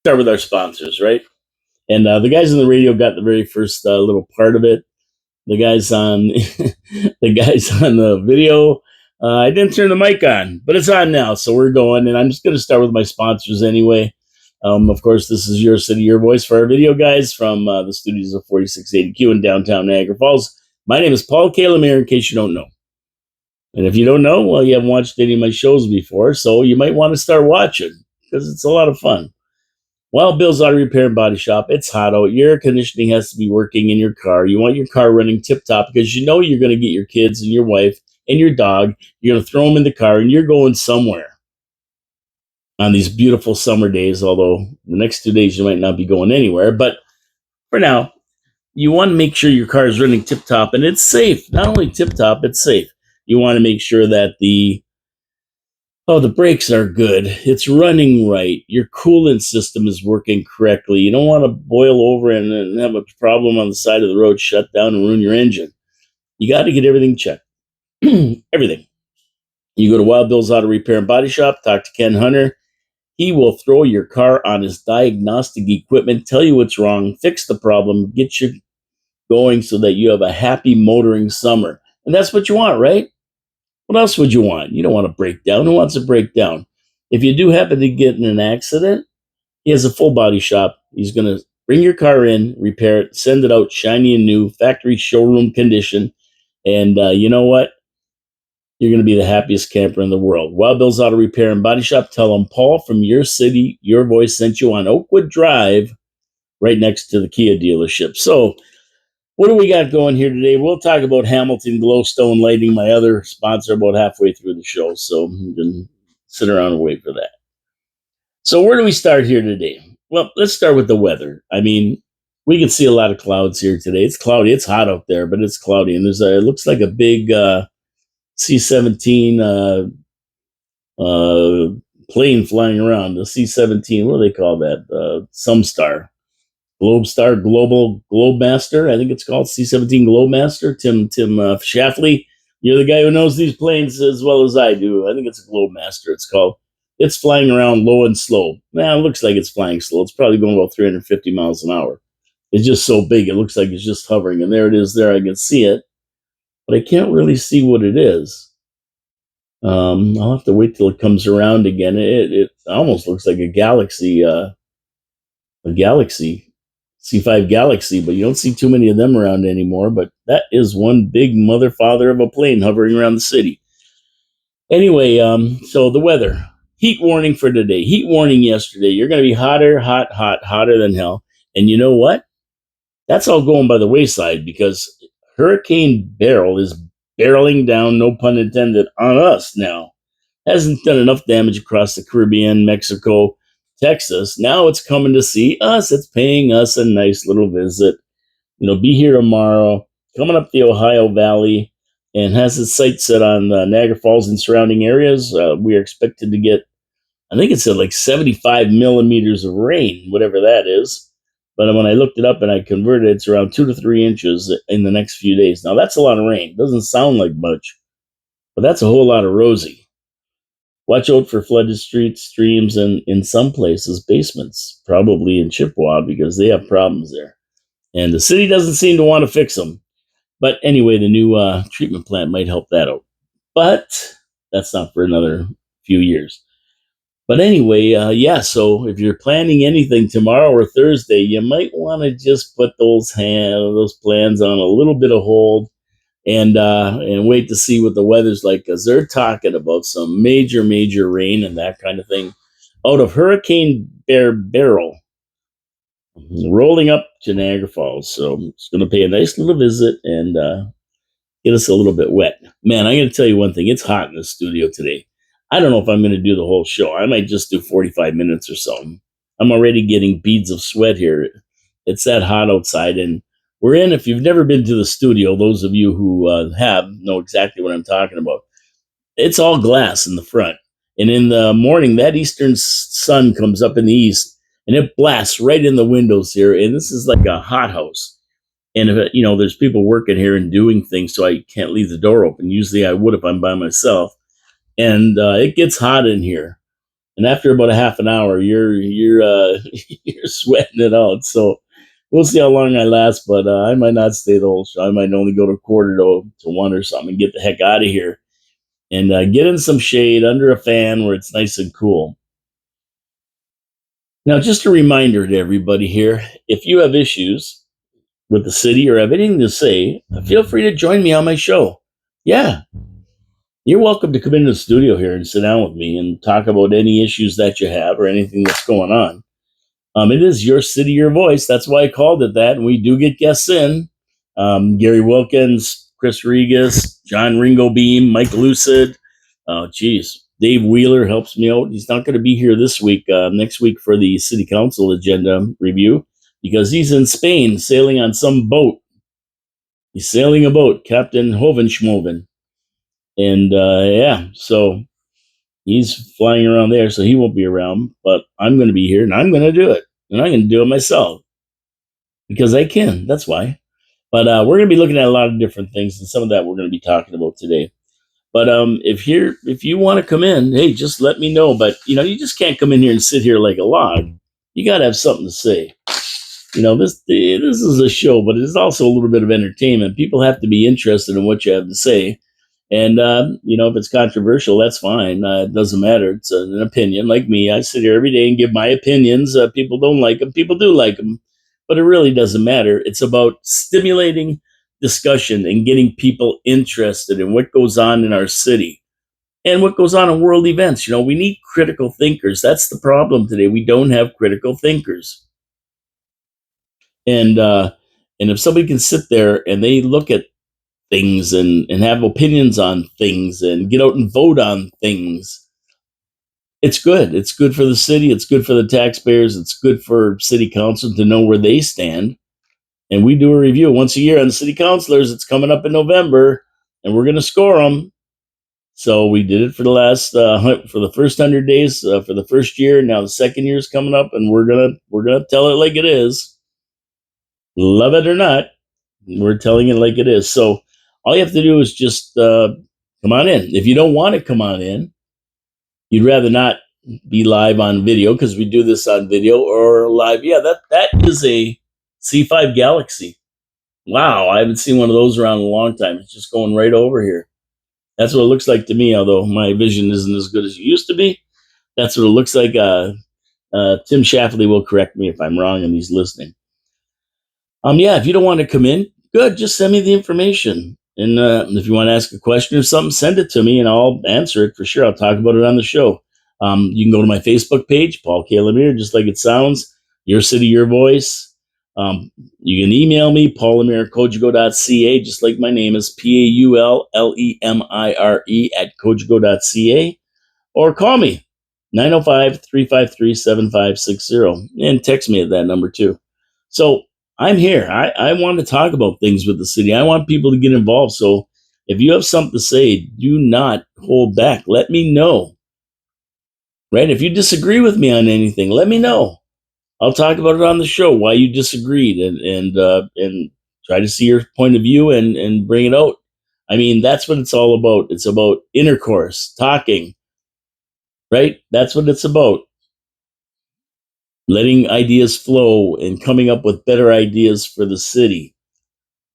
Start with our sponsors, right? And the guys on the radio got the very first little part of it. The guys on the guys on the video, I didn't turn the mic on, but it's on now, so we're going. And I'm just going to start with my sponsors anyway. Of course, this is Your City, Your Voice for our video guys from the studios of 4680Q in downtown Niagara Falls. My name is Paul Kalamir, in case you don't know. And if you don't know, well, you haven't watched any of my shows before, so you might want to start watching because it's a lot of fun. Wild Bill's Auto Repair and Body Shop. It's hot out. Your air conditioning has to be working in your car. You want your car running tip top because you know you're going to get your kids and your wife and your dog. You're going to throw them in the car and you're going somewhere on these beautiful summer days. Although the next 2 days you might not be going anywhere. But for now, you want to make sure your car is running tip top and it's safe. Not only tip top, it's safe. You want to make sure that the brakes are good. It's running right. Your coolant system is working correctly. You don't want to boil over and have a problem on the side of the road, shut down, and ruin your engine. You got to get everything checked. Everything. You go to Wild Bill's Auto Repair and Body Shop, talk to Ken Hunter. He will throw your car on his diagnostic equipment, tell you what's wrong, fix the problem, get you going so that you have a happy motoring summer. And that's what you want, right? What else would you want? You don't want to break down. Who wants to break down? If you do happen to get in an accident, he has a full body shop. He's going to bring your car in, repair it, send it out shiny and new, factory showroom condition. And you know what? You're going to be the happiest camper in the world. Wild Bill's Auto Repair and Body Shop. Tell them Paul from Your City, Your Voice sent you on Oakwood Drive, right next to the Kia dealership. So, what do we got going here today? We'll talk about Hamilton Glowstone Lighting, my other sponsor, about halfway through the show. So you can sit around and wait for that. So where do we start here today? Well, let's start with the weather. I mean, we can see a lot of clouds here today. It's cloudy. It's hot out there, but it's cloudy. And it looks like a big C-17 plane flying around. The C-17, what do they call that? Some star. Globemaster, I think it's called C-17 Globemaster. Tim Shafley, you're the guy who knows these planes as well as I do. I think it's a Globemaster. It's called. It's flying around low and slow. Now it looks like it's flying slow. It's probably going about 350 miles an hour. It's just so big. It looks like it's just hovering, and there it is. There, I can see it, but I can't really see what it is. I'll have to wait till it comes around again. It almost looks like a galaxy. C5 Galaxy, but you don't see too many of them around anymore. But that is one big mother father of a plane hovering around the city. Anyway, so the weather. Heat warning for today. Heat warning yesterday. You're going to be hotter than hell. And you know what? That's all going by the wayside because Hurricane Beryl is barreling down, no pun intended, on us now. Hasn't done enough damage across the Caribbean, Mexico, Texas. Now it's coming to see us. It's paying us a nice little visit. Be here tomorrow, coming up the Ohio Valley, and has its sights set on Niagara Falls and surrounding areas. We are expected to get, I think it said like 75 millimeters of rain, whatever that is. But when I looked it up and I converted it, it's around 2 to 3 inches in the next few days. Now, that's a lot of rain. Doesn't sound like much, but that's a whole lot of rosy. Watch out for flooded streets, streams, and in some places, basements, probably in Chippewa, because they have problems there. And the city doesn't seem to want to fix them. But anyway, the new treatment plant might help that out. But that's not for another few years. But anyway, so if you're planning anything tomorrow or Thursday, you might want to just put those plans on a little bit of hold and wait to see what the weather's like, because they're talking about some major rain and that kind of thing out of Hurricane Beryl rolling up to Niagara Falls. So it's going to pay a nice little visit and get us a little bit wet. Man, I'm going to tell you one thing. It's hot in the studio today. I don't know if I'm going to do the whole show. I might just do 45 minutes or something. I'm already getting beads of sweat here. It's that hot outside, and we're in. If you've never been to the studio, those of you who have know exactly what I'm talking about. It's all glass in the front. And in the morning, that eastern sun comes up in the east, and it blasts right in the windows here. And this is like a hothouse. And if there's people working here and doing things, so I can't leave the door open. Usually I would if I'm by myself. And it gets hot in here. and after about a half an hour, you're you're sweating it out. So we'll see how long I last, but I might not stay the whole show. I might only go to quarter to one or something and get the heck out of here and get in some shade under a fan where it's nice and cool. Now, just a reminder to everybody here: if you have issues with the city or have anything to say, feel free to join me on my show. Yeah, you're welcome to come into the studio here and sit down with me and talk about any issues that you have or anything that's going on. It is your city, your voice. That's why I called it that. And we do get guests in. Gary Wilkins, Chris Regis, John Ringo Beam, Mike Lucid. Oh, geez. Dave Wheeler helps me out. He's not going to be here this week, next week for the city council agenda review because he's in Spain sailing on some boat. He's sailing a boat, Captain Hovenschmoven. And yeah, so he's flying around there, so he won't be around. But I'm going to be here and I'm going to do it. And I'm going to do it myself because I can. That's why. But we're going to be looking at a lot of different things, and some of that we're going to be talking about today. But if you want to come in, hey, just let me know. But you just can't come in here and sit here like a log. You got to have something to say. This is a show, but it's also a little bit of entertainment. People have to be interested in what you have to say. And, if it's controversial, that's fine. It doesn't matter. It's an opinion. Like me, I sit here every day and give my opinions. People don't like them. People do like them. But it really doesn't matter. It's about stimulating discussion and getting people interested in what goes on in our city and what goes on in world events. We need critical thinkers. That's the problem today. We don't have critical thinkers. And if somebody can sit there and they look at things and have opinions on things and get out and vote on things, it's good. It's good for the city. It's good for the taxpayers. It's good for city council to know where they stand. And we do a review once a year on the city councilors. It's coming up in November, and we're going to score them. So we did it for the first 100 days for the first year. Now the second year is coming up, and we're gonna tell it like it is. Love it or not, we're telling it like it is. So all you have to do is just come on in. If you don't want to come on in, you'd rather not be live on video because we do this on video or live. Yeah, that is a C5 Galaxy. Wow, I haven't seen one of those around in a long time. It's just going right over here. That's what it looks like to me, although my vision isn't as good as it used to be. That's what it looks like. Tim Shafley will correct me if I'm wrong and he's listening. Yeah, if you don't want to come in, good. Just send me the information. And if you want to ask a question or something, send it to me and I'll answer it for sure. I'll talk about it on the show. You can go to my Facebook page, Paul K. Lemire, just like it sounds. Your city, your voice. You can email me, paullemire@cogeco.ca, just like my name is, PAULLEMIRE at cogeco.ca. Or call me, 905-353-7560. And text me at that number too. So I'm here. I want to talk about things with the city. I want people to get involved. So if you have something to say, do not hold back. Let me know. Right? If you disagree with me on anything, let me know. I'll talk about it on the show why you disagreed and try to see your point of view and bring it out. I mean, that's what it's all about. It's about intercourse, talking, right? That's what it's about. Letting ideas flow and coming up with better ideas for the city.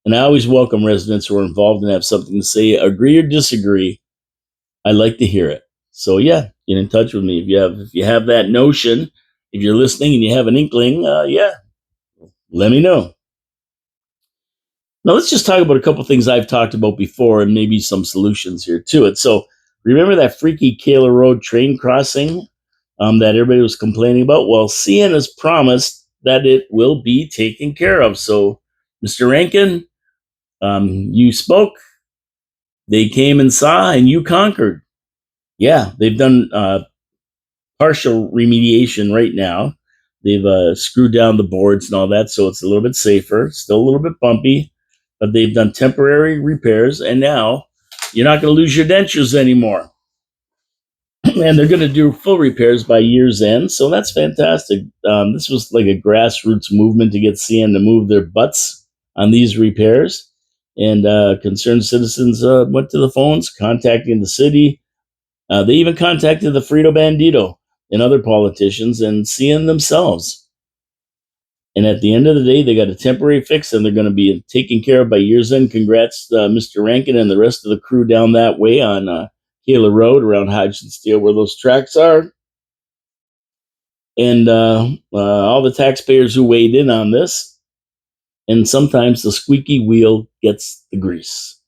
And I always welcome residents who are involved and have something to say, agree or disagree. I like to hear it. So yeah, get in touch with me if you have that notion. If you're listening and you have an inkling, yeah, let me know. Now let's just talk about a couple things I've talked about before and maybe some solutions here to it. So remember that freaky Kalar Road train crossing that everybody was complaining about? Well, CN has promised that it will be taken care of. So, Mr. Rankin, you spoke, they came and saw, and you conquered. Yeah, they've done partial remediation right now. They've screwed down the boards and all that, so it's a little bit safer. Still a little bit bumpy, but they've done temporary repairs, and now you're not going to lose your dentures anymore. And they're going to do full repairs by year's end, so that's fantastic. This was like a grassroots movement to get CN to move their butts on these repairs, and concerned citizens went to the phones, contacting the city. They even contacted the Frito Bandito. and other politicians and seeing themselves. And at the end of the day, they got a temporary fix and they're going to be taken care of by year's end. Congrats, Mr. Rankin and the rest of the crew down that way on Kalar Road around Hodgson Steel, where those tracks are. And all the taxpayers who weighed in on this. And sometimes the squeaky wheel gets the grease.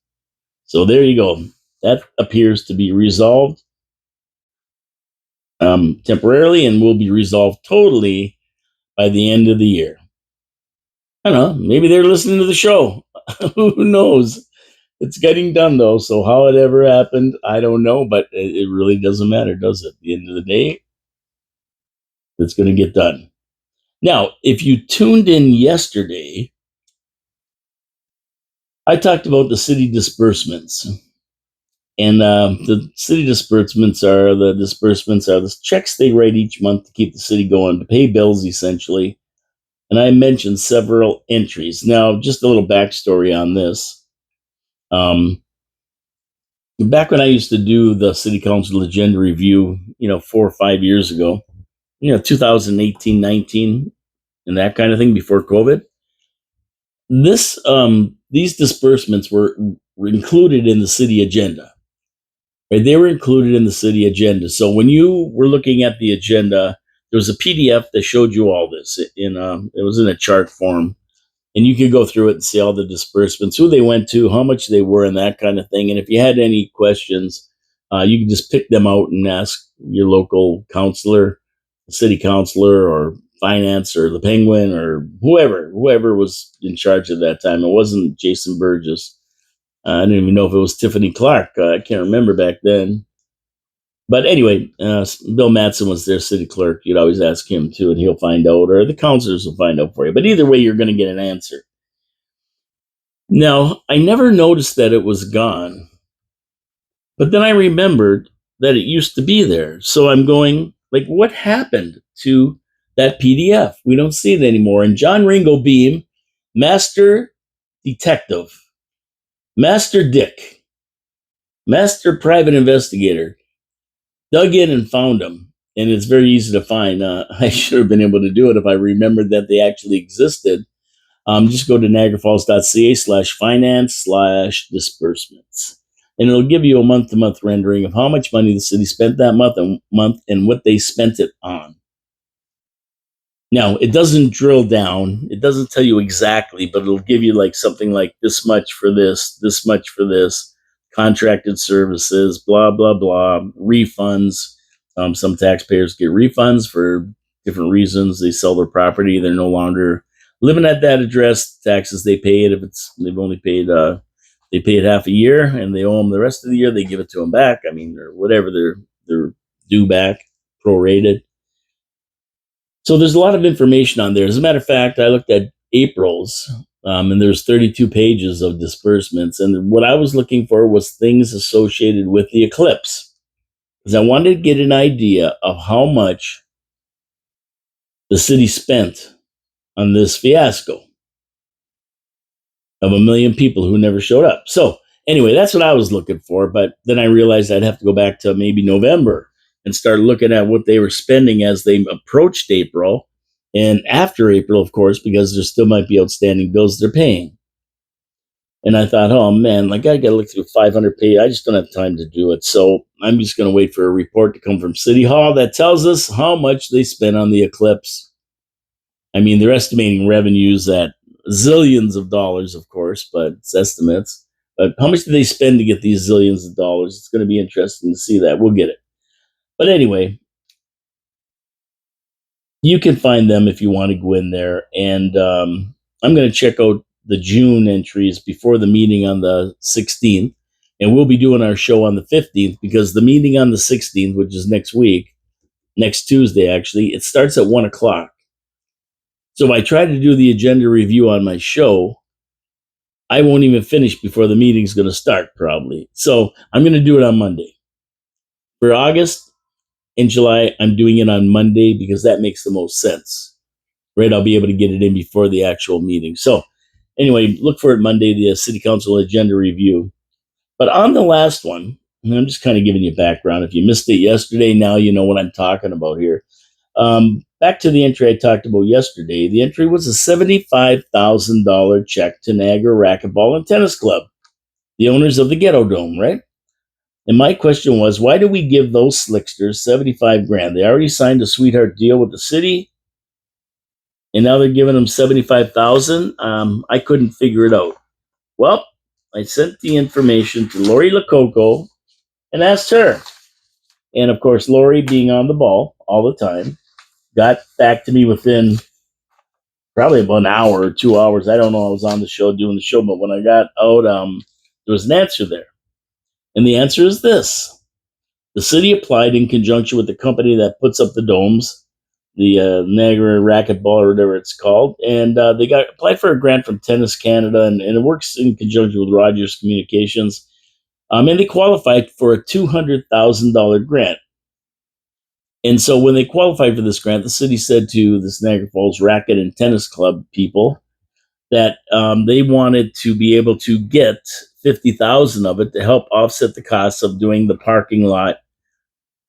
So there you go. That appears to be resolved temporarily and will be resolved totally by the end of the year. I don't know. Maybe they're listening to the show. Who knows? It's getting done, though. So how it ever happened, I don't know. But it really doesn't matter, does it? At the end of the day, it's going to get done. Now, if you tuned in yesterday, I talked about the city disbursements. And the city disbursements are the checks they write each month to keep the city going, to pay bills, essentially. And I mentioned several entries. Now, just a little backstory on this. Back when I used to do the city council agenda review, 4 or 5 years ago, 2018, 19, and that kind of thing before COVID, these disbursements were included in the city agenda. Right? They were included in the city agenda. So when you were looking at the agenda, there was a PDF that showed you all this. It was in a chart form, and you could go through it and see all the disbursements, who they went to, how much they were, and that kind of thing. And if you had any questions, you could just pick them out and ask your local counselor, city councilor, or finance, or the Penguin, or whoever was in charge at that time. It wasn't Jason Burgess. I didn't even know if it was Tiffany Clark. I can't remember back then. But anyway, Bill Matson was their city clerk. You'd always ask him too, and he'll find out, or the counselors will find out for you. But either way, you're going to get an answer. Now, I never noticed that it was gone, but then I remembered that it used to be there. So I'm going, like, what happened to that PDF? We don't see it anymore. And John Ringo Beam, Master Detective, Master Dick, Master Private Investigator, dug in and found them. And it's very easy to find. I should have been able to do it if I remembered that they actually existed. Just go to niagarafalls.ca/finance/disbursements. And it'll give you a month-to-month rendering of how much money the city spent that month and what they spent it on. Now, it doesn't drill down. It doesn't tell you exactly, but it'll give you like something like this much for this much for this, contracted services, blah, blah, blah, refunds. Some taxpayers get refunds for different reasons. They sell their property. They're no longer living at that address. Taxes they paid, if they've only paid, they pay it half a year and they owe them the rest of the year, they give it to them back. I mean, or whatever they're due back, prorated. So there's a lot of information on there. As a matter of fact, I looked at April's, and there's 32 pages of disbursements. And what I was looking for was things associated with the eclipse, because I wanted to get an idea of how much the city spent on this fiasco of 1 million people who never showed up. So anyway, that's what I was looking for. But then I realized I'd have to go back to maybe November and start looking at what they were spending as they approached April and after April, of course, because there still might be outstanding bills they're paying. And I thought, oh man, like I got to look through 500 pages. I just don't have time to do it. So I'm just going to wait for a report to come from City Hall that tells us how much they spent on the eclipse. I mean, they're estimating revenues at zillions of dollars, of course, but it's estimates. But how much did they spend to get these zillions of dollars? It's going to be interesting to see that. We'll get it. But anyway, you can find them if you want to go in there. And I'm going to check out the June entries before the meeting on the 16th. And we'll be doing our show on the 15th, because the meeting on the 16th, which is next week, next Tuesday, actually, it starts at 1 o'clock. So if I try to do the agenda review on my show, I won't even finish before the meeting's going to start, probably. So I'm going to do it on Monday. For August and July, I'm doing it on Monday because that makes the most sense. Right? I'll be able to get it in before the actual meeting. So anyway, look for it Monday, the City Council agenda review. But on the last one, I'm just kind of giving you background. If you missed it yesterday, now you know what I'm talking about here. Back to the entry I talked about yesterday. The entry was a $75,000 check to Niagara Racquetball and Tennis Club, the owners of the Ghetto Dome, right? And my question was, why do we give those slicksters 75 grand? They already signed a sweetheart deal with the city, and now they're giving them 75,000. I couldn't figure it out. Well, I sent the information to Lori Lococo and asked her. And of course, Lori, being on the ball all the time, got back to me within probably about an hour or 2 hours. I don't know. I was on the show doing the show, but when I got out, there was an answer there. And the answer is this: the city applied in conjunction with the company that puts up the domes, the Niagara Racquetball or whatever it's called, and they got applied for a grant from Tennis Canada, and it works in conjunction with Rogers Communications. And they qualified for a $200,000 grant. And so when they qualified for this grant, the city said to this Niagara Falls Racket and Tennis Club people that they wanted to be able to get 50,000 of it to help offset the costs of doing the parking lot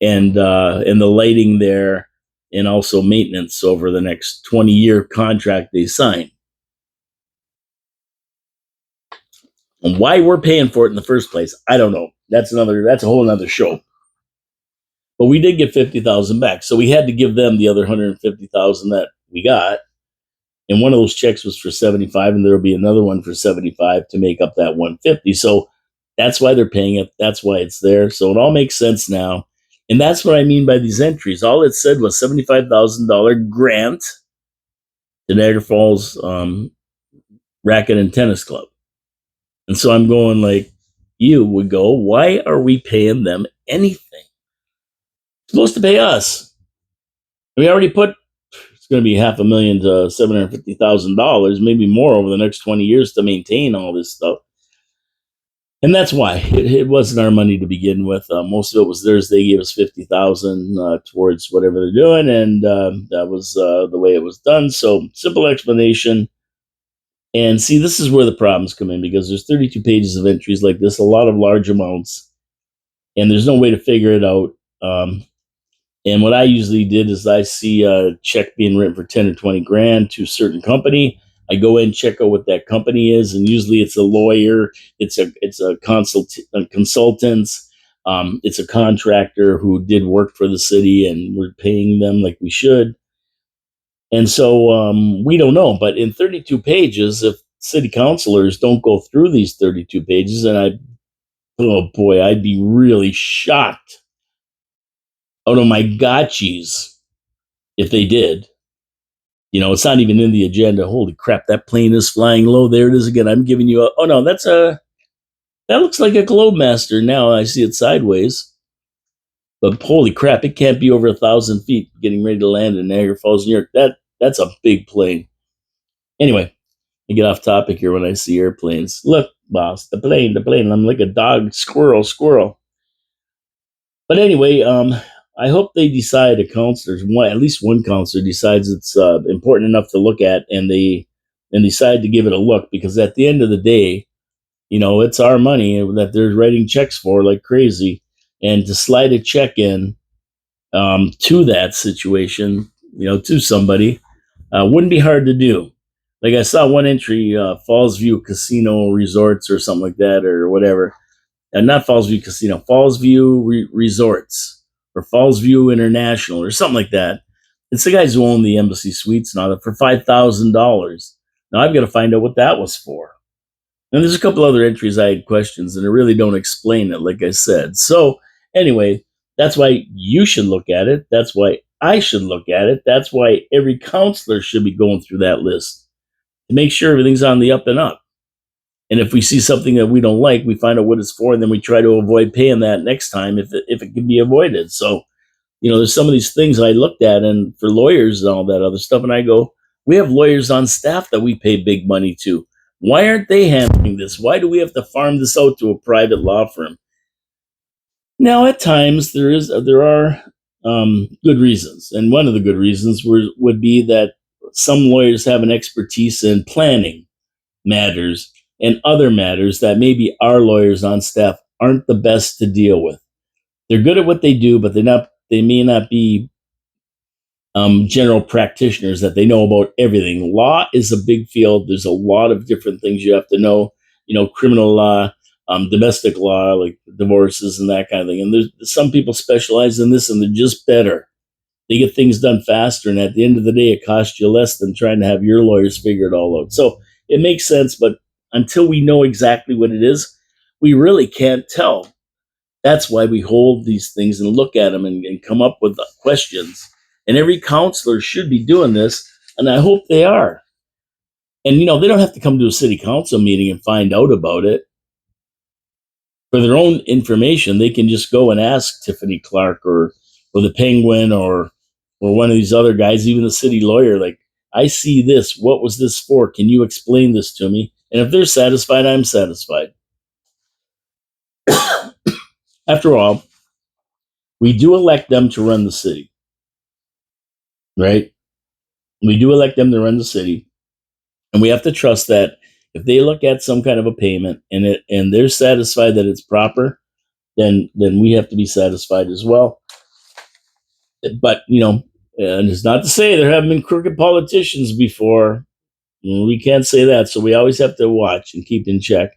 and the lighting there, and also maintenance over the next 20-year contract they signed. And why we're paying for it in the first place, I don't know. That's a whole another show. But we did get 50,000 back, so we had to give them the other 150,000 that we got. And one of those checks was for 75, and there'll be another one for 75 to make up that 150. So that's why they're paying it. That's why it's there. So it all makes sense now. And that's what I mean by these entries. All it said was $75,000 grant to Niagara Falls Racket and Tennis Club. And so I'm going like, you would go, why are we paying them anything? It's supposed to pay us. We already put, it's going to be $500,000 to $750,000, maybe more over the next 20 years to maintain all this stuff. And that's why it wasn't our money to begin with. Most of it was theirs. They gave us 50,000 towards whatever they're doing, and that was the way it was done. So simple explanation. And see, this is where the problems come in, because there's 32 pages of entries like this, a lot of large amounts, and there's no way to figure it out. And what I usually did is I see a check being written for 10 or 20 grand to a certain company. I go in, check out what that company is, and usually it's a lawyer, it's a consultant, it's a contractor who did work for the city, and we're paying them like we should. And so we don't know. But in 32 pages, if city councilors don't go through these 32 pages, and oh boy, I'd be really shocked out of my gotchis if they did. You know, it's not even in the agenda. Holy crap, that plane is flying low. There it is again. I'm giving you oh no, that looks like a Globemaster now. I see it sideways. But holy crap, it can't be over 1,000 feet getting ready to land in Niagara Falls, New York. That's a big plane. Anyway, I get off topic here when I see airplanes. Look, boss, the plane. I'm like a dog, squirrel. But anyway, I hope they decide at least one counselor decides it's important enough to look at, and they decide to give it a look, because at the end of the day, you know, it's our money that they're writing checks for like crazy, and to slide a check in to that situation, you know, to somebody, wouldn't be hard to do. Like I saw one entry, Falls View Casino Resorts or something like that, or whatever. Not Falls View Casino, Falls View Resorts, or Falls View International, or something like that. It's the guys who own the Embassy Suites and all that, for $5,000. Now I've got to find out what that was for. And there's a couple other entries I had questions, and I really don't explain it, like I said. So anyway, that's why you should look at it. That's why I should look at it. That's why every counselor should be going through that list to make sure everything's on the up and up. And if we see something that we don't like, we find out what it's for, and then we try to avoid paying that next time if it can be avoided. So, you know, there's some of these things I looked at, and for lawyers and all that other stuff, and I go, we have lawyers on staff that we pay big money to. Why aren't they handling this? Why do we have to farm this out to a private law firm? Now, at times there are good reasons, and one of the good reasons would be that some lawyers have an expertise in planning matters and other matters that maybe our lawyers on staff aren't the best to deal with. They're good at what they do, but they may not be general practitioners that they know about everything. Law is a big field. There's a lot of different things you have to know. Criminal law, domestic law, like divorces and that kind of thing. And there's some people specialize in this, and they're just better. They get things done faster, and at the end of the day, it costs you less than trying to have your lawyers figure it all out. So it makes sense, but until we know exactly what it is, we really can't tell. That's why we hold these things and look at them and come up with questions. And every counselor should be doing this, and I hope they are. And they don't have to come to a city council meeting and find out about it. For their own information, they can just go and ask Tiffany Clark or the Penguin or one of these other guys, even the city lawyer. Like, I see this. What was this for? Can you explain this to me? And if they're satisfied, I'm satisfied. After all, we do elect them to run the city, right? We do elect them to run the city, and we have to trust that if they look at some kind of a payment and they're satisfied that it's proper, then we have to be satisfied as well. But and it's not to say there haven't been crooked politicians before. We can't say that, so we always have to watch and keep in check.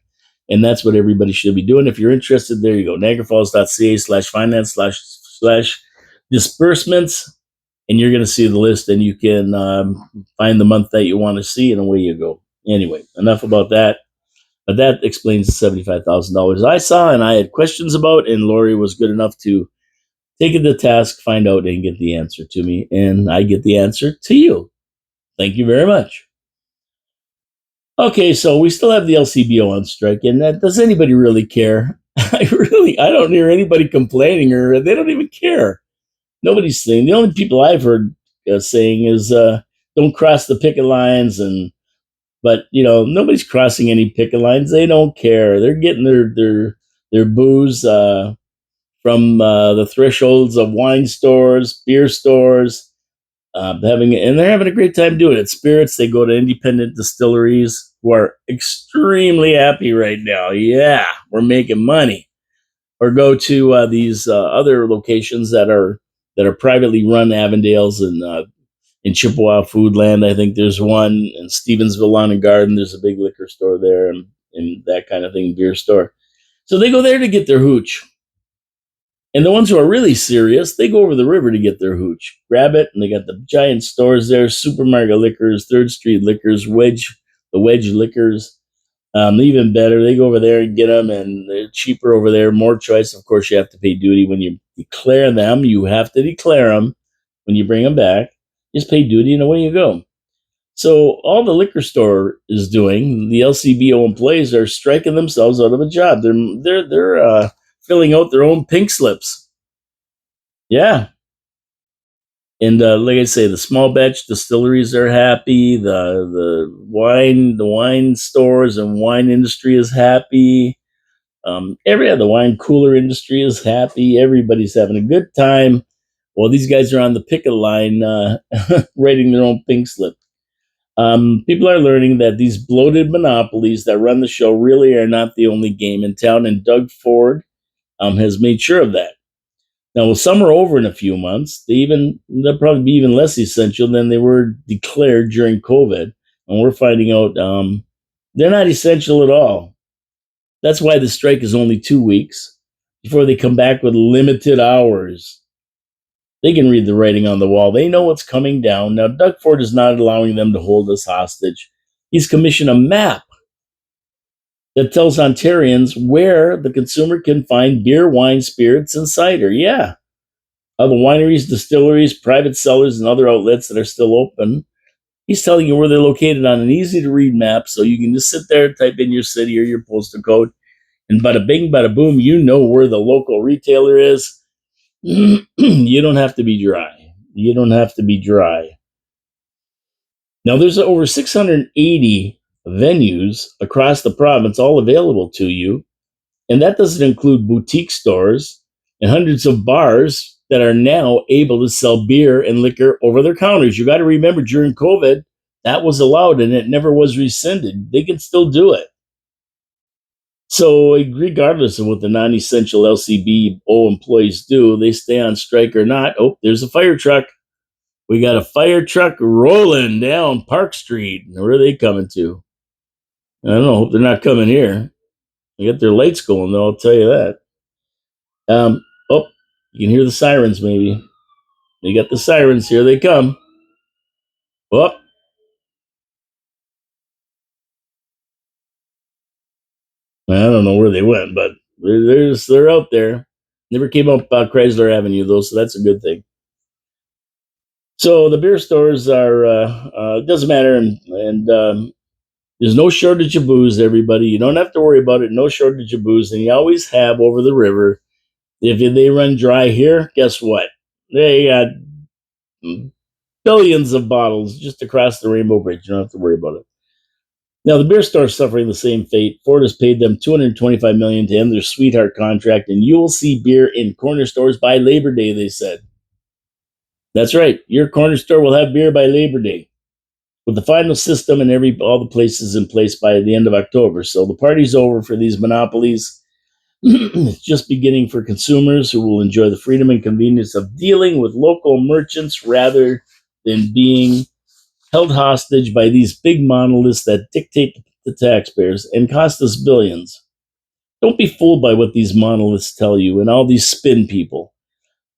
And that's what everybody should be doing. If you're interested, there you go, niagarafalls.ca/finance/slash disbursements, and you're going to see the list, and you can find the month that you want to see, and away you go. Anyway, enough about that. But that explains the $75,000 I saw and I had questions about, and Lori was good enough to take it to task, find out, and get the answer to me, and I get the answer to you. Thank you very much. Okay, so we still have the LCBO on strike, and does anybody really care? I don't hear anybody complaining, or they don't even care. Nobody's saying. The only people I've heard saying is don't cross the picket lines, but nobody's crossing any picket lines. They don't care. They're getting their booze from the thresholds of wine stores, beer stores. They're having a great time doing it. Spirits, they go to independent distilleries who are extremely happy right now. Yeah, we're making money. Or go to these other locations that are privately run. Avondale's and in Chippewa Foodland, I think there's one. In Stevensville Lawn and Garden, there's a big liquor store there, and that kind of thing, beer store. So they go there to get their hooch. And the ones who are really serious, they go over the river to get their hooch. Grab it, and they got the giant stores there, Supermarket Liquors, Third Street Liquors, the Wedge Liquors. Even better, they go over there and get them, and they're cheaper over there, more choice. Of course, you have to pay duty when you declare them. You have to declare them when you bring them back. Just pay duty, and away you go. So all the liquor store is doing, the LCBO employees are striking themselves out of a job. They're filling out their own pink slips. Yeah. And like I say, the small batch distilleries are happy. The wine stores and wine industry is happy. The wine cooler industry is happy. Everybody's having a good time. Well, these guys are on the picket line writing their own pink slip. People are learning that these bloated monopolies that run the show really are not the only game in town, and Doug Ford has made sure of that. Now, with summer over in a few months, they'll probably be even less essential than they were declared during COVID, and we're finding out they're not essential at all. That's why the strike is only 2 weeks before they come back with limited hours. They can read the writing on the wall. They know what's coming down. Now, Doug Ford is not allowing them to hold us hostage. He's commissioned a map that tells Ontarians where the consumer can find beer, wine, spirits, and cider. Yeah. Other wineries, distilleries, private cellars, and other outlets that are still open. He's telling you where they're located on an easy-to-read map, so you can just sit there, type in your city or your postal code, and bada bing, bada boom, you know where the local retailer is. You don't have to be dry. You don't have to be dry. Now, there's over 680 venues across the province, all available to you. And that doesn't include boutique stores and hundreds of bars that are now able to sell beer and liquor over their counters. You got to remember, during COVID, that was allowed and it never was rescinded. They can still do it. So, regardless of what the non essential LCBO employees do, they stay on strike or not. Oh, there's a fire truck. We got a fire truck rolling down Park Street. Where are they coming to? I don't know. Hope they're not coming here. They got their lights going, though, I'll tell you that. Oh, you can hear the sirens, maybe. They got the sirens. Here they come. Oh, I don't know where they went, but they're out there. Never came up Chrysler Avenue, though, so that's a good thing. So the beer stores are, it doesn't matter, and there's no shortage of booze, everybody. You don't have to worry about it. No shortage of booze, and you always have over the river. If they run dry here, guess what? They got billions of bottles just across the Rainbow Bridge. You don't have to worry about it. Now the beer store is suffering the same fate. Ford has paid them $225 million to end their sweetheart contract, and you will see beer in corner stores by Labor Day. They said. That's right. Your corner store will have beer by Labor Day, with the final system and all the places in place by the end of October. So the party's over for these monopolies. It's just beginning for consumers who will enjoy the freedom and convenience of dealing with local merchants rather than being held hostage by these big monoliths that dictate the taxpayers and cost us billions. Don't be fooled by what these monoliths tell you and all these spin people.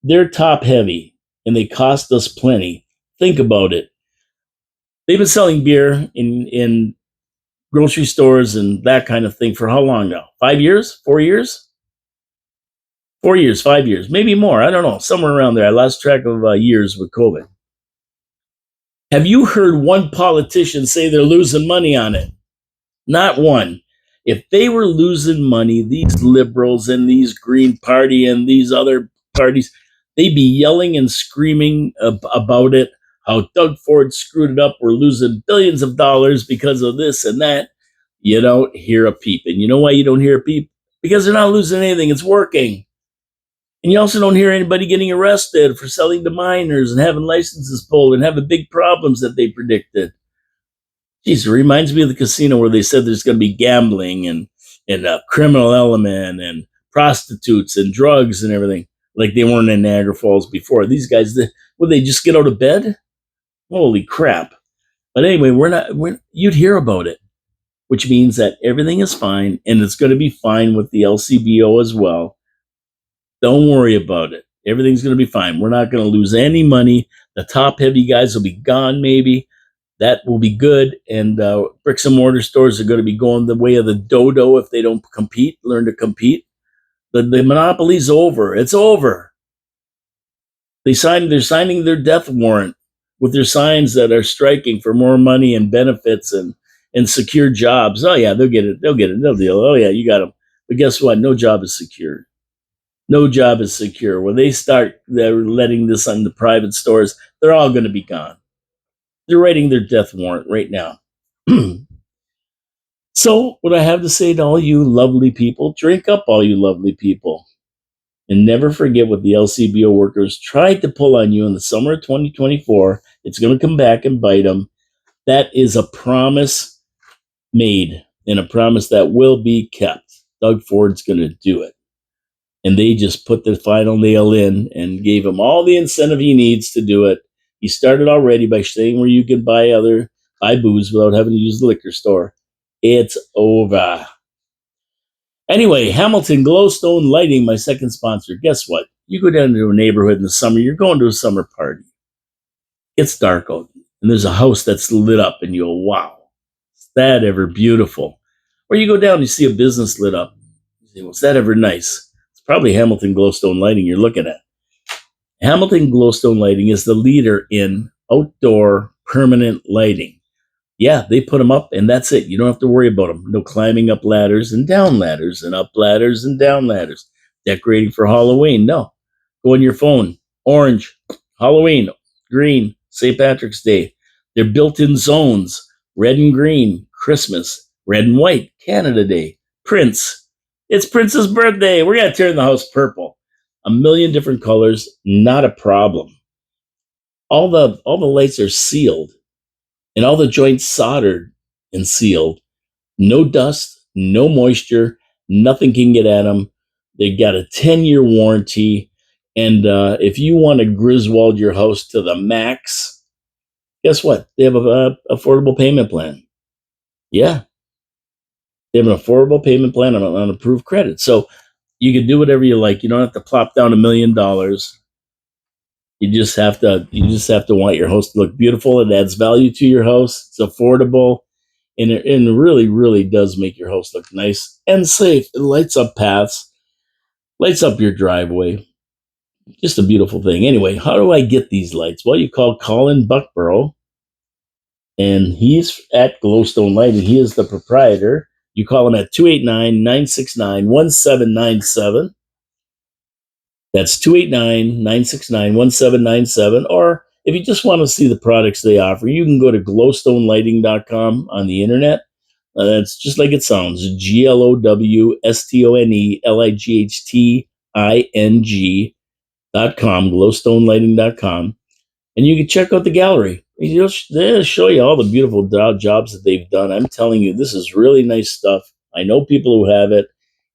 They're top heavy and they cost us plenty. Think about it. They've been selling beer in grocery stores and that kind of thing for how long now? 5 years? 4 years? 4 years, 5 years, maybe more. I don't know. Somewhere around there. I lost track of years with COVID. Have you heard one politician say they're losing money on it? Not one. If they were losing money, these liberals and these Green Party and these other parties, they'd be yelling and screaming about it. How Doug Ford screwed it up. We're losing billions of dollars because of this and that. You don't hear a peep. And you know why you don't hear a peep? Because they're not losing anything. It's working. And you also don't hear anybody getting arrested for selling to minors and having licenses pulled and having big problems that they predicted. Geez, it reminds me of the casino where they said there's going to be gambling and a criminal element and prostitutes and drugs and everything. Like they weren't in Niagara Falls before. These guys, would they just get out of bed? Holy crap! But anyway, you'd hear about it, which means that everything is fine and it's going to be fine with the LCBO as well. Don't worry about it. Everything's going to be fine. We're not going to lose any money. The top heavy guys will be gone, maybe. That will be good. And bricks and mortar stores are going to be going the way of the dodo if they don't learn to compete. The monopoly's over. It's over. They're signing their death warrant with their signs that are striking for more money and benefits and secure jobs. Oh, yeah, they'll get it. They'll deal. Oh, yeah, you got them. But guess what? No job is secure. No job is secure. When they're letting this on the private stores, they're all going to be gone. They're writing their death warrant right now. So, what I have to say to all you lovely people, drink up, all you lovely people. And never forget what the LCBO workers tried to pull on you in the summer of 2024. It's going to come back and bite them. That is a promise made and a promise that will be kept. Doug Ford's going to do it. And they just put the final nail in and gave him all the incentive he needs to do it. He started already by saying where you can buy booze without having to use the liquor store. It's over. Anyway, Hamilton Glowstone Lighting, my second sponsor. Guess what? You go down to a neighborhood in the summer, you're going to a summer party. It's dark out, and there's a house that's lit up, and you go, wow, is that ever beautiful? Or you go down and you see a business lit up. You say, well, is that ever nice? It's probably Hamilton Glowstone Lighting you're looking at. Hamilton Glowstone Lighting is the leader in outdoor permanent lighting. Yeah, they put them up and that's it. You don't have to worry about them. No climbing up ladders and down ladders and up ladders and down ladders. Decorating for Halloween. No. Go on your phone. Orange, Halloween, green, St. Patrick's Day. They're built-in zones. Red and green, Christmas. Red and white, Canada Day. Prince. It's Prince's birthday. We're going to turn the house purple. A million different colors, not a problem. All the lights are sealed and all the joints soldered and sealed. No dust, no moisture, Nothing can get at them. They got a 10-year warranty. And if you want to Griswold your house to the max, guess what? They have a affordable payment plan. Yeah, they have an affordable payment plan on approved credit. So you can do whatever you like. You don't have to plop down $1 million. You just have to want your house to look beautiful. It adds value to your house. It's affordable, and it really, really does make your house look nice and safe. It lights up paths, lights up your driveway. Just a beautiful thing. Anyway, how do I get these lights? Well, you call Colin Buckborough, and he's at Glowstone Lighting. He is the proprietor. You call him at 289-969-1797. That's 289-969-1797. Or if you just want to see the products they offer, you can go to glowstonelighting.com on the internet. That's just like it sounds, glowstonelighting.com, glowstonelighting.com. And you can check out the gallery. They'll show you all the beautiful jobs that they've done. I'm telling you, this is really nice stuff. I know people who have it,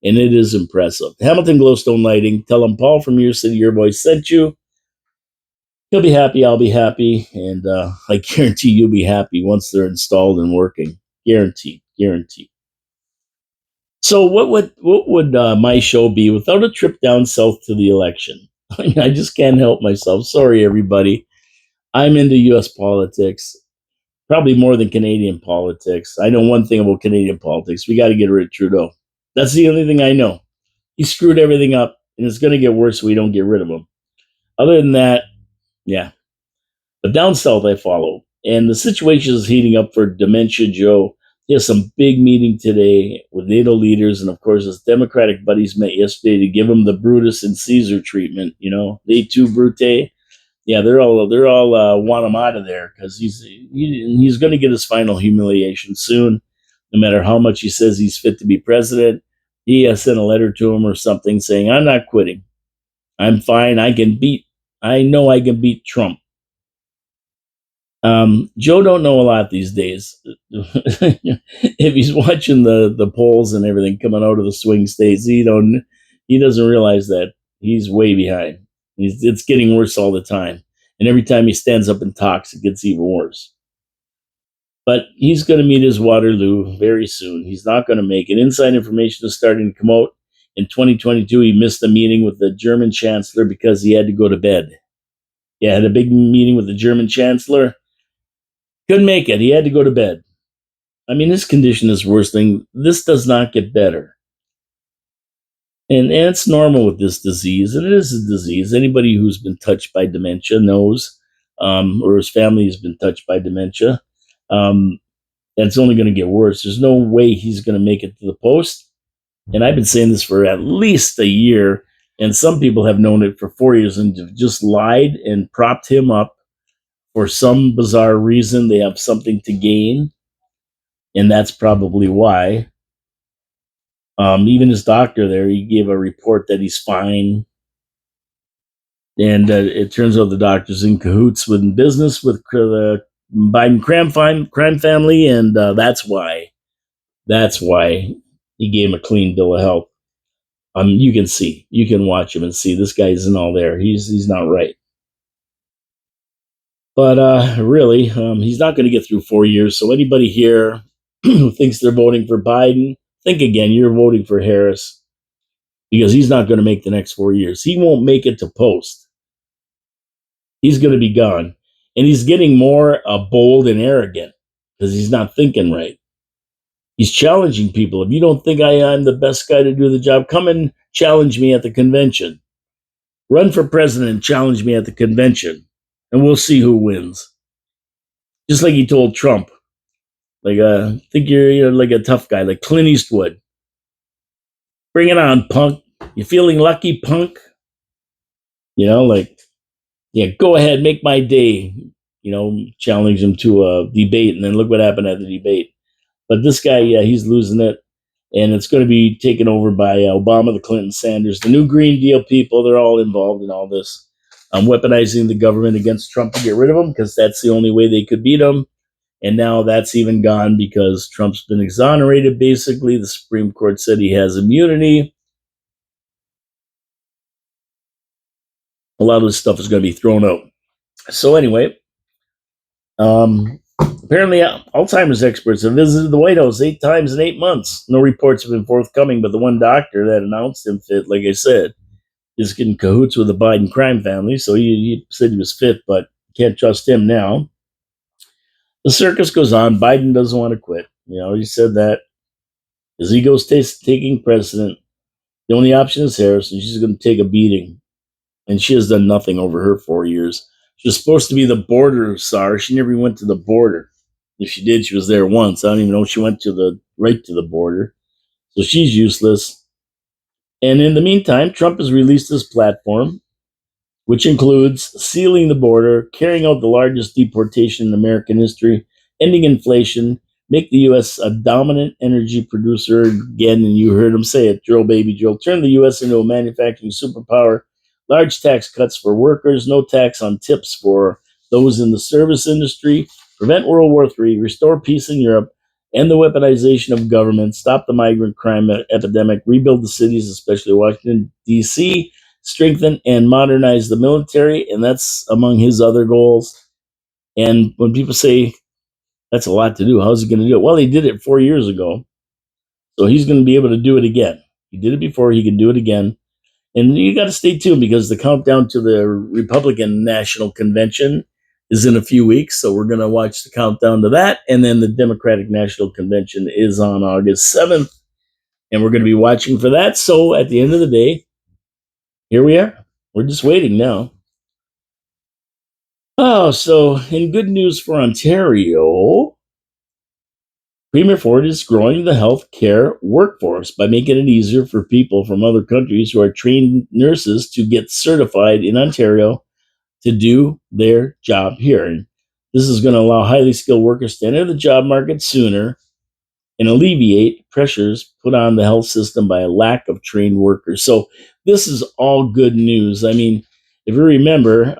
and it is impressive. Hamilton Glowstone Lighting. Tell them Paul from Your City, Your Voice sent you. He'll be happy. I'll be happy. And I guarantee you'll be happy once they're installed and working. Guaranteed. Guaranteed. So what would my show be without a trip down south to the election? I just can't help myself. Sorry, everybody. I'm into U.S. politics, probably more than Canadian politics. I know one thing about Canadian politics. We got to get rid of Trudeau. That's the only thing I know. He screwed everything up, and it's going to get worse if we don't get rid of him. Other than that, yeah. But down south, I follow. And the situation is heating up for Dementia Joe. He has some big meeting today with NATO leaders. And of course, his Democratic buddies met yesterday to give him the Brutus and Caesar treatment. They too, Brute. Yeah, they're all want him out of there because he's going to get his final humiliation soon. No matter how much he says he's fit to be president, he has sent a letter to him or something saying, "I'm not quitting. I'm fine. I know I can beat Trump." Joe don't know a lot these days. If he's watching the polls and everything coming out of the swing states, he doesn't realize that he's way behind. It's getting worse all the time, and every time he stands up and talks, it gets even worse. But he's going to meet his Waterloo very soon. He's not going to make it. Inside information is starting to come out. In 2022, he missed a meeting with the German chancellor because he had to go to bed. Yeah, had a big meeting with the German chancellor. Couldn't make it. He had to go to bed. I mean, his condition is worse thing. This does not get better. And it's normal with this disease. And it is a disease. Anybody who's been touched by dementia knows, or his family has been touched by dementia. It's only going to get worse. There's no way he's going to make it to the post. And I've been saying this for at least a year. And some people have known it for 4 years and just lied and propped him up. For some bizarre reason, they have something to gain, and that's probably why. Even his doctor there, he gave a report that he's fine, and it turns out the doctor's in cahoots with business with the Biden crime family, and that's why. That's why he gave him a clean bill of health. You can watch him and see this guy isn't all there. He's not right. But really, he's not going to get through 4 years. So anybody here who thinks they're voting for Biden, think again. You're voting for Harris because he's not going to make the next 4 years. He won't make it to post. He's going to be gone. And he's getting more bold and arrogant because he's not thinking right. He's challenging people. If you don't think I'm the best guy to do the job, come and challenge me at the convention. Run for president and challenge me at the convention. And we'll see who wins. Just like he told Trump. Like, think you're like a tough guy, like Clint Eastwood. Bring it on, punk. You feeling lucky, punk? Yeah, go ahead, make my day. Challenge him to a debate, and then look what happened at the debate. But this guy, yeah, he's losing it, and it's going to be taken over by Obama, the Clinton, Sanders, the new Green Deal people. They're all involved in all this. Weaponizing the government against Trump to get rid of him because that's the only way they could beat him. And now that's even gone because Trump's been exonerated, basically. The Supreme Court said he has immunity. A lot of this stuff is going to be thrown out. So, anyway, apparently, Alzheimer's experts have visited the White House 8 times in 8 months. No reports have been forthcoming, but the one doctor that announced him fit, like I said, is getting cahoots with the Biden crime family. So he said he was fit, but can't trust him now. The circus goes on. Biden doesn't want to quit. He said that his ego's taking precedent. The only option is Harris, and she's going to take a beating. And she has done nothing over her 4 years. She was supposed to be the border czar. She never went to the border. If she did, she was there once. I don't even know if she went right to the border. So she's useless. And in the meantime, Trump has released his platform, which includes sealing the border, carrying out the largest deportation in American history, ending inflation, make the U.S. a dominant energy producer again, and you heard him say it, drill baby drill, turn the U.S. into a manufacturing superpower, large tax cuts for workers, no tax on tips for those in the service industry, prevent World War III, restore peace in Europe, end the weaponization of government, stop the migrant crime epidemic, rebuild the cities, especially Washington, D.C., strengthen and modernize the military, and that's among his other goals. And when people say that's a lot to do, how's he going to do it? Well, he did it 4 years ago, so he's going to be able to do it again. He did it before, he can do it again. And you got to stay tuned because the countdown to the Republican National Convention is in a few weeks. So we're going to watch the countdown to that. And then the Democratic National Convention is on August 7th. And we're going to be watching for that. So at the end of the day, here we are. We're just waiting now. Oh, so in good news for Ontario, Premier Ford is growing the healthcare workforce by making it easier for people from other countries who are trained nurses to get certified in Ontario to do their job here. And this is going to allow highly skilled workers to enter the job market sooner and alleviate pressures put on the health system by a lack of trained workers. So this is all good news. I mean, if you remember,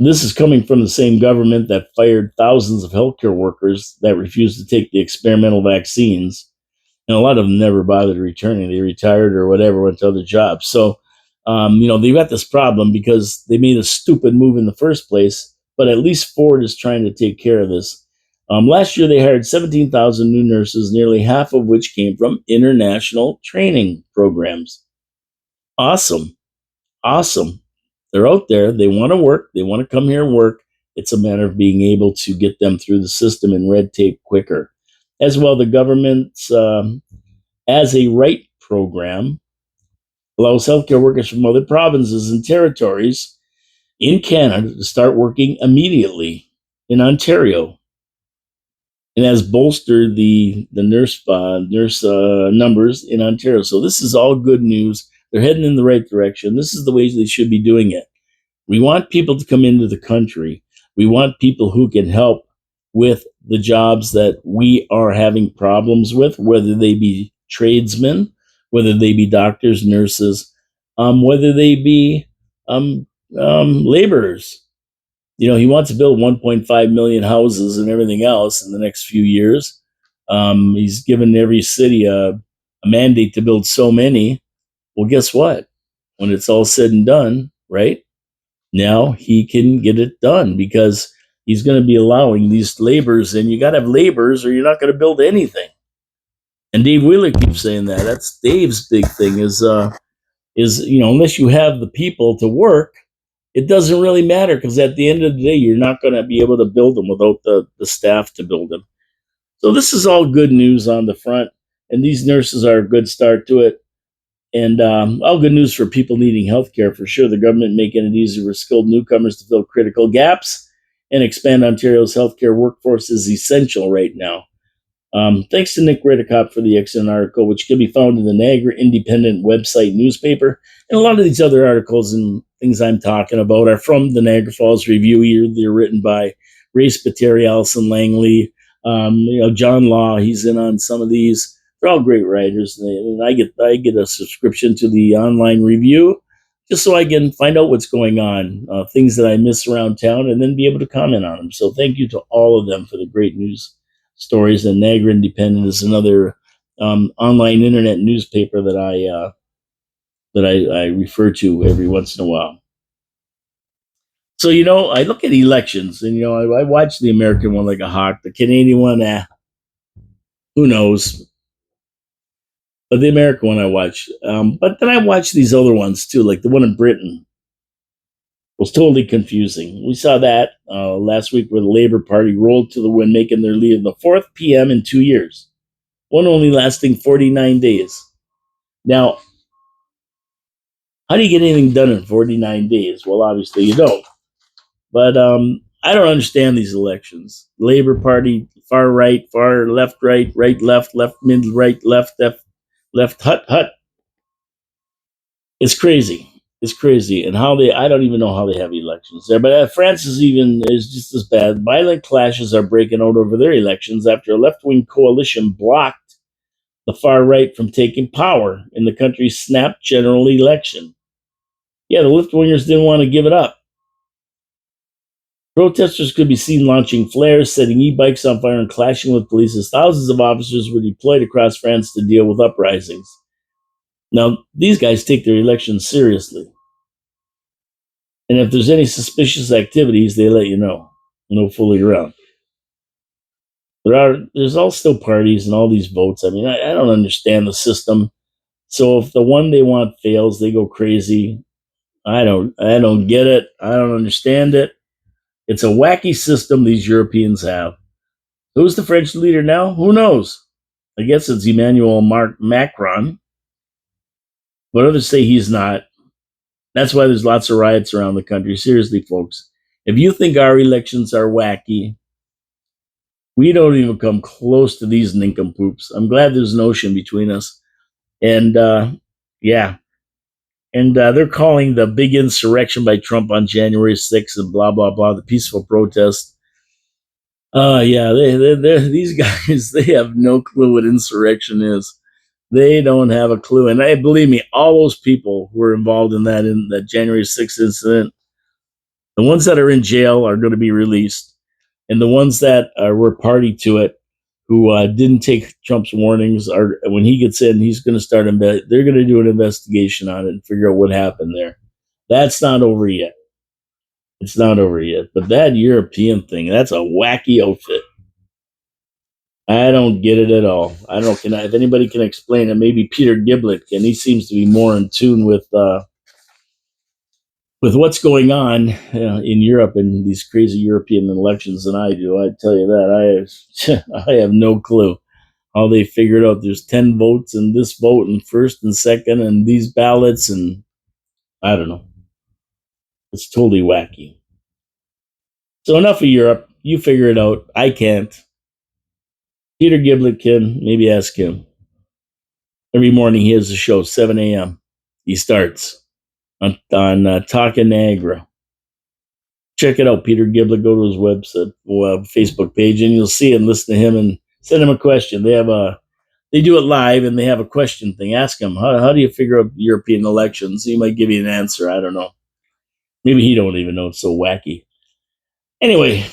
this is coming from the same government that fired thousands of healthcare workers that refused to take the experimental vaccines. And a lot of them never bothered returning. They retired or whatever, went to other jobs. So, they've got this problem because they made a stupid move in the first place, but at least Ford is trying to take care of this. Last year, they hired 17,000 new nurses, nearly half of which came from international training programs. Awesome. Awesome. They're out there. They want to work. They want to come here and work. It's a matter of being able to get them through the system and red tape quicker. As well, the government's As a Right program allows healthcare workers from other provinces and territories in Canada to start working immediately in Ontario, and has bolstered the nurse numbers in Ontario. So this is all good news. They're heading in the right direction. This is the way they should be doing it. We want people to come into the country. We want people who can help with the jobs that we are having problems with, whether they be tradesmen, whether they be doctors, nurses, whether they be laborers. He wants to build 1.5 million houses and everything else in the next few years. He's given every city a mandate to build so many. Well, guess what? When it's all said and done, right? Now he can get it done because he's going to be allowing these laborers in. You got to have laborers or you're not going to build anything. And Dave Wheeler keeps saying that. That's Dave's big thing is unless you have the people to work, it doesn't really matter because at the end of the day, you're not going to be able to build them without the staff to build them. So this is all good news on the front. And these nurses are a good start to it. And all good news for people needing healthcare for sure. The government making it easier for skilled newcomers to fill critical gaps and expand Ontario's healthcare workforce is essential right now. Thanks to Nick Redicott for the excellent article, which can be found in the Niagara Independent website newspaper. And a lot of these other articles and things I'm talking about are from the Niagara Falls Review. They're written by Ray Spiteri, Allison Langley, John Law. He's in on some of these. They're all great writers, and I get a subscription to the online review. just so I can find out what's going on, things that I miss around town, and then be able to comment on them. So thank you to all of them for the great news stories. And Niagara Independent is another online internet newspaper that I refer to every once in a while. So I look at elections, and I watch the American one like a hawk. The Canadian one, who knows? But the American one I watch. But then I watch these other ones too, like the one in Britain was totally confusing. We saw that last week where the Labour Party rolled to the win, making their lead in the fourth PM in 2 years, one only lasting 49 days. Now, how do you get anything done in 49 days? Well, obviously you don't. But I don't understand these elections. Labour Party, far right, far left, right, left, mid, right, left, left, hut. It's crazy. It's crazy. And I don't even know how they have elections there. But France is just as bad. Violent clashes are breaking out over their elections after a left wing coalition blocked the far right from taking power in the country's snap general election. Yeah, the left wingers didn't want to give it up. Protesters could be seen launching flares, setting e-bikes on fire, and clashing with police as thousands of officers were deployed across France to deal with uprisings. Now, these guys take their elections seriously. And if there's any suspicious activities, they let you know. No fooling around. There's all still parties and all these votes. I mean, I don't understand the system. So if the one they want fails, they go crazy. I don't get it. I don't understand it. It's a wacky system these Europeans have. Who's the French leader now? Who knows? I guess it's Emmanuel Macron, but others say he's not. That's why there's lots of riots around the country. Seriously, folks, if you think our elections are wacky, we don't even come close to these nincompoops. I'm glad there's an ocean between us. And yeah, and they're calling the big insurrection by Trump on January 6th and blah, blah, blah, the peaceful protest. Yeah, these guys, they have no clue what insurrection is. They don't have a clue. And believe me, all those people who were involved in that January 6th incident, the ones that are in jail are going to be released. And the ones that were party to it, who didn't take Trump's warnings, are when he gets in, he's going to start. They're going to do an investigation on it and figure out what happened there. That's not over yet. It's not over yet. But that European thing, that's a wacky outfit. I don't get it at all. I don't. If anybody can explain it, maybe Peter Giblett can. He seems to be more in tune with what's going on in Europe and these crazy European elections than I do. I tell you that I have no clue how they figured out there's 10 votes and this vote and first and second and these ballots, and I don't know. It's totally wacky. So enough of Europe. You figure it out. I can't. Peter Giblett can. Maybe ask him. Every morning he has a show, 7 a.m. He starts on Talking Niagara. Check it out, Peter Giblett. Go to his website, Facebook page, and you'll see and listen to him and send him a question. They do it live, and they have a question thing. Ask him, how do you figure out European elections? He might give you an answer. I don't know. Maybe he don't even know. It's so wacky. Anyway,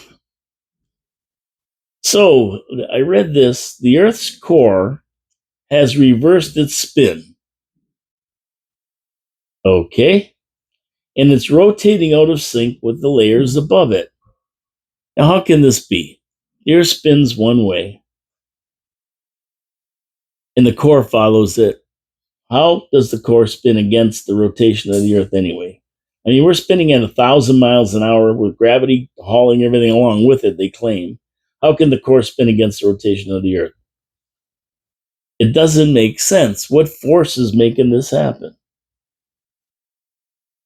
so I read this. The Earth's core has reversed its spin. Okay. And it's rotating out of sync with the layers above it. Now, how can this be? The Earth spins one way, and the core follows it. How does the core spin against the rotation of the Earth anyway? I mean, we're spinning at 1,000 miles an hour with gravity hauling everything along with it, they claim. How can the core spin against the rotation of the Earth? It doesn't make sense. What force is making this happen?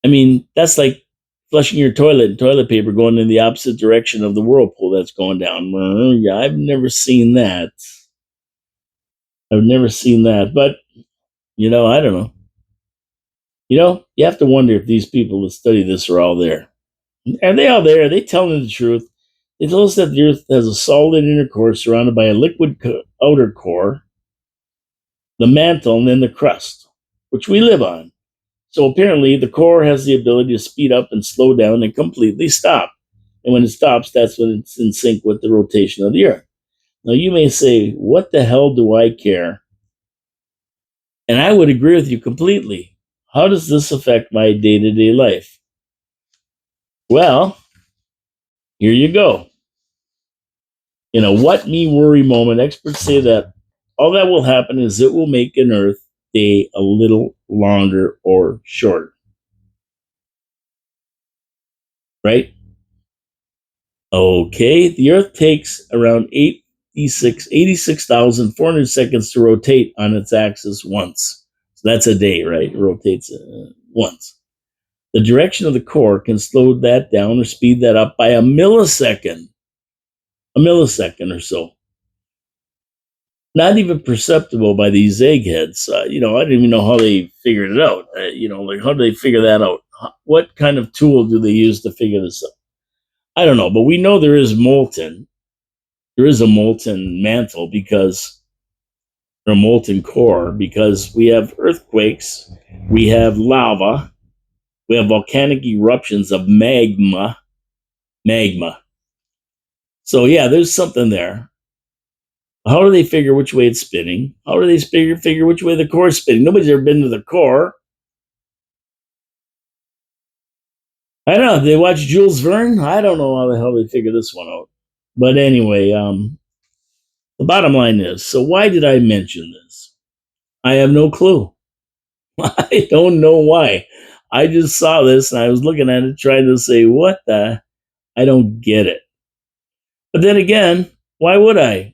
I mean, that's like flushing your toilet and toilet paper going in the opposite direction of the whirlpool that's going down. Yeah, I've never seen that. But, I don't know. You have to wonder if these people that study this are all there. Are they all there? Are they telling the truth? They tell us that the Earth has a solid inner core surrounded by a liquid outer core, the mantle, and then the crust, which we live on. So apparently, the core has the ability to speed up and slow down and completely stop. And when it stops, that's when it's in sync with the rotation of the Earth. Now, you may say, what the hell do I care? And I would agree with you completely. How does this affect my day to day life? Well, here you go. In a what me worry moment, experts say that all that will happen is it will make an Earth day a little longer or shorter, right? Okay, the Earth takes around 86,400 seconds to rotate on its axis once. So that's a day, right? It rotates once. The direction of the core can slow that down or speed that up by a millisecond or so. Not even perceptible by these eggheads. I don't even know how they figured it out. Like how do they figure that out? What kind of tool do they use to figure this out? I don't know, but we know there is molten. There is a molten mantle because or a molten core because we have earthquakes, we have lava, we have volcanic eruptions of magma. So yeah, there's something there. How do they figure which way it's spinning? How do they figure which way the core is spinning? Nobody's ever been to the core. I don't know. They watch Jules Verne. I don't know how the hell they figure this one out. But anyway, the bottom line is, so why did I mention this? I have no clue. I don't know why. I just saw this and I was looking at it trying to say, what the? I don't get it. But then again, why would I?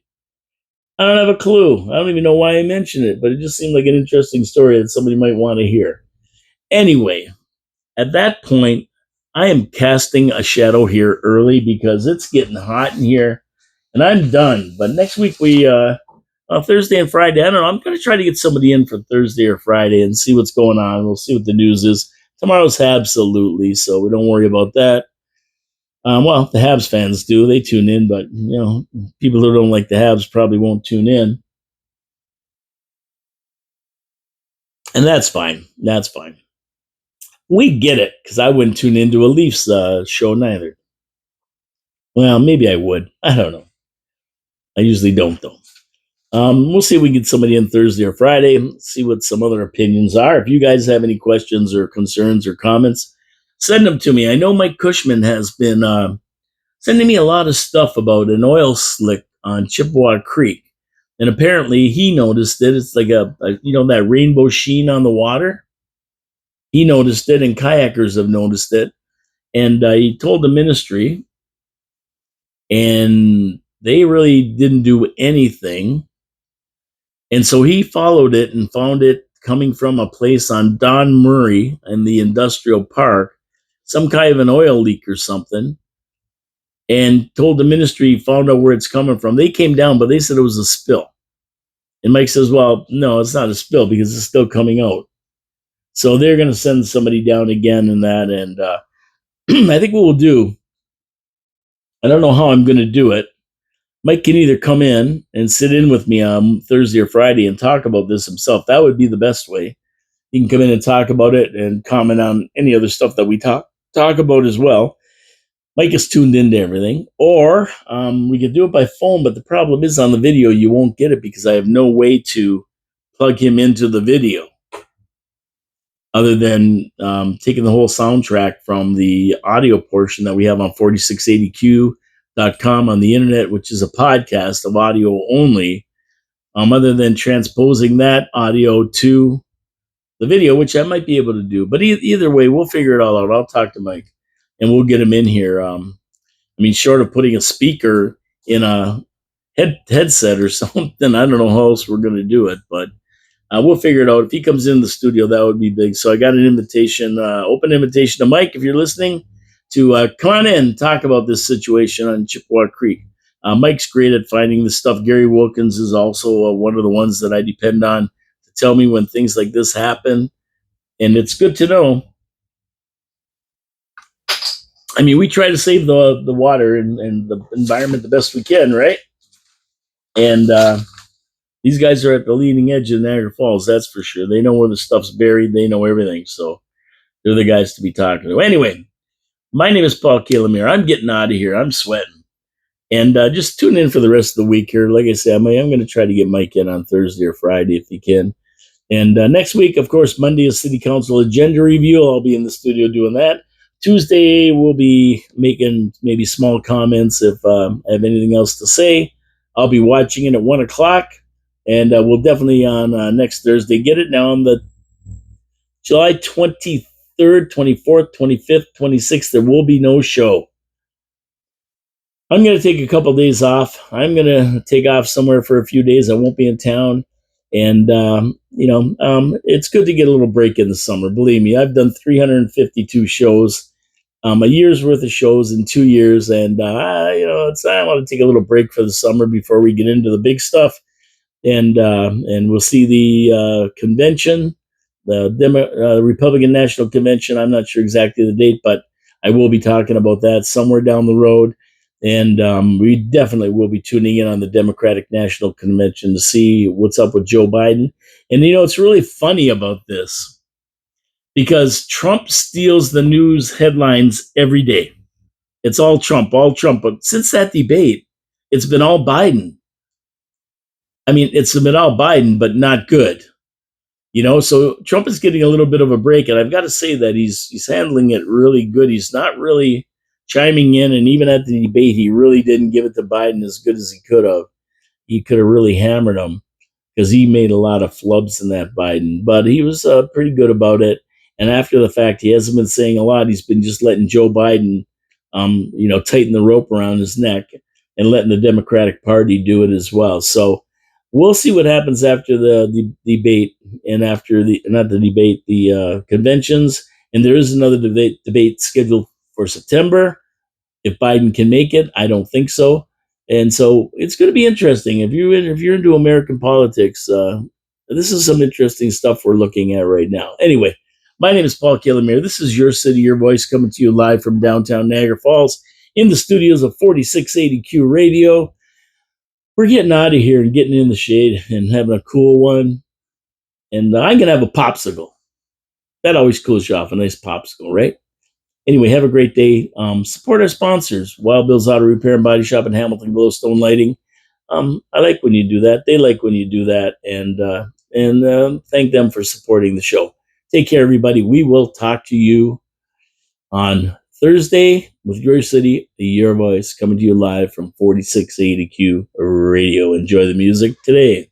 I don't have a clue. I don't even know why I mentioned it, but it just seemed like an interesting story that somebody might want to hear. Anyway, at that point, I am casting a shadow here early because it's getting hot in here and I'm done. But next week Thursday and Friday, I don't know. I'm going to try to get somebody in for Thursday or Friday and see what's going on. We'll see what the news is. Tomorrow's absolutely, so we don't worry about that. Well, the Habs fans do. They tune in, but, people who don't like the Habs probably won't tune in. And that's fine. That's fine. We get it, because I wouldn't tune into a Leafs show neither. Well, maybe I would. I don't know. I usually don't, though. We'll see if we can get somebody in Thursday or Friday, see what some other opinions are. If you guys have any questions or concerns or comments, send them to me. I know Mike Cushman has been sending me a lot of stuff about an oil slick on Chippewa Creek. And apparently he noticed it. It's like that rainbow sheen on the water. He noticed it, and kayakers have noticed it. And he told the ministry, and they really didn't do anything. And so he followed it and found it coming from a place on Don Murray in the industrial park, some kind of an oil leak or something, and told the ministry, found out where it's coming from. They came down, but they said it was a spill. And Mike says, well, no, it's not a spill because it's still coming out. So they're going to send somebody down again and that. And I think what we'll do, I don't know how I'm going to do it. Mike can either come in and sit in with me on Thursday or Friday and talk about this himself. That would be the best way. He can come in and talk about it and comment on any other stuff that we talk about as well. Mike is tuned into everything. Or we could do it by phone, but the problem is on the video, you won't get it because I have no way to plug him into the video other than taking the whole soundtrack from the audio portion that we have on 4680q.com on the internet, which is a podcast of audio only, other than transposing that audio to the video, which I might be able to do. But either way, we'll figure it all out. I'll talk to Mike and we'll get him in here. Short of putting a speaker in a headset or something, I don't know how else we're going to do it, but we'll figure it out. If he comes in the studio, that would be big. So I got an invitation, open invitation to Mike, if you're listening, to come on in and talk about this situation on Chippewa Creek. Mike's great at finding this stuff. Gary Wilkins is also one of the ones that I depend on to tell me when things like this happen. And it's good to know. We try to save the water and the environment the best we can, right? And these guys are at the leading edge of Niagara Falls, that's for sure. They know where the stuff's buried. They know everything. So They're the guys to be talking to. Anyway, my name is Paul Kalamir. I'm getting out of here. I'm sweating. And just tune in for the rest of the week here. Like I said, I'm going to try to get Mike in on Thursday or Friday if he can. And next week, of course, Monday is City Council agenda review. I'll be in the studio doing that. Tuesday, we'll be making maybe small comments if I have anything else to say. I'll be watching it at 1 o'clock. And we'll definitely on next Thursday get it now on the July 23rd, 24th, 25th, 26th. There will be no show. I'm going to take a couple days off. I'm going to take off somewhere for a few days. I won't be in town. And, it's good to get a little break in the summer. Believe me, I've done 352 shows, a year's worth of shows in 2 years. And, I want to take a little break for the summer before we get into the big stuff. And we'll see the convention, the Republican National Convention. I'm not sure exactly the date, but I will be talking about that somewhere down the road. And we definitely will be tuning in on the Democratic National Convention to see what's up with Joe Biden. And, it's really funny about this because Trump steals the news headlines every day. It's all Trump, all Trump. But since that debate, it's been all Biden. I mean, it's been all Biden, but not good. So Trump is getting a little bit of a break. And I've got to say that he's handling it really good. He's not really chiming in, and even at the debate, he really didn't give it to Biden as good as he could have. He could have really hammered him because he made a lot of flubs in that Biden, but he was pretty good about it. And after the fact, he hasn't been saying a lot. He's been just letting Joe Biden, tighten the rope around his neck and letting the Democratic Party do it as well. So we'll see what happens after the debate and after the conventions. And there is another debate scheduled for September. If Biden can make it, I don't think so. And so it's going to be interesting. If you're into American politics, this is some interesting stuff we're looking at right now. Anyway, my name is Paul Killamere. This is Your City, Your Voice, coming to you live from downtown Niagara Falls in the studios of 4680Q Radio. We're getting out of here and getting in the shade and having a cool one. And I'm going to have a popsicle. That always cools you off, a nice popsicle, right? Anyway, have a great day. Support our sponsors, Wild Bill's Auto Repair and Body Shop in Hamilton, Glowstone Lighting. I like when you do that. They like when you do that. And thank them for supporting the show. Take care, everybody. We will talk to you on Thursday with Your City, Your Voice, coming to you live from 4680Q Radio. Enjoy the music today.